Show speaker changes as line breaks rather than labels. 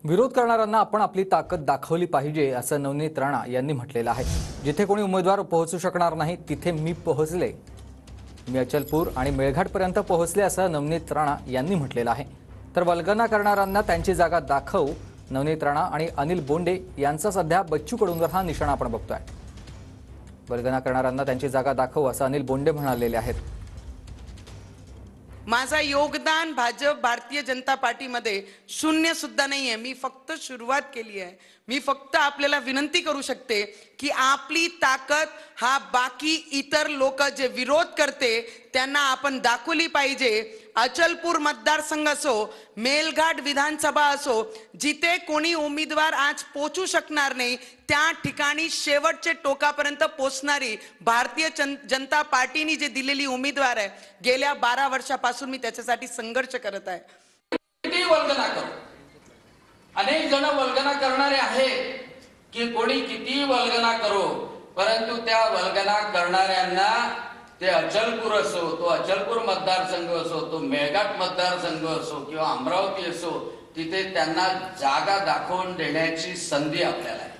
विरोध करणाऱ्यांना आपण आपली ताकद दाखवली पाहिजे असं नवनीत राणा यांनी म्हटलेलं आहे। जिथे कोणी उमेदवार पोहोचू शकणार नाही तिथे मी पोहोचले, मी अचलपूर आणि मेळघाटपर्यंत पोहोचले असं नवनीत राणा यांनी म्हटलेलं आहे। तर वल्गना करणाऱ्यांना त्यांची जागा दाखव, नवनीत राणा आणि अनिल बोंडे यांचा सध्या बच्चू कडूंवर हा निशाणा आपण बघतोय। वल्गना करणाऱ्यांना त्यांची जागा दाखव असं अनिल बोंडे म्हणालेले आहेत।
माझा योगदान भाजप भारतीय जनता पार्टीमध्ये शून्य सुद्धा नाही आहे। मी फक्त सुरुवात केली आहे। मी फक्त आपल्याला विनंती करू शकते की आपली ताकद हा बाकी इतर लोक जे विरोध करते त्यांना आपण दाखवली पाहिजे। अचलपूर मतदारसंघ असो, मेलघाट विधानसभा असो, जिथे कोणी उमेदवार आज पोहोचू शकणार नाही त्या ठिकाणी शेवटचे टोकापर्यंत पोहोचणारी भारतीय जनता पार्टीने जे दिलेली उमेदवार आहे, गेल्या 12 वर्षापासून मी त्याच्यासाठी संघर्ष करत आहे।
किती वल्गना करो, अनेक जण वल्गना करणारे आहेत की कोणी किती वल्गना करो, परंतु त्या वल्गना करणाऱ्यांना ते अचलपूर असो, तो अचलपूर मतदारसंघ असो, तो मेळघाट मतदारसंघ असो किंवा अमरावती असो, तिथे त्यांना जागा दाखवून देण्याची संधी आपल्याला आहे।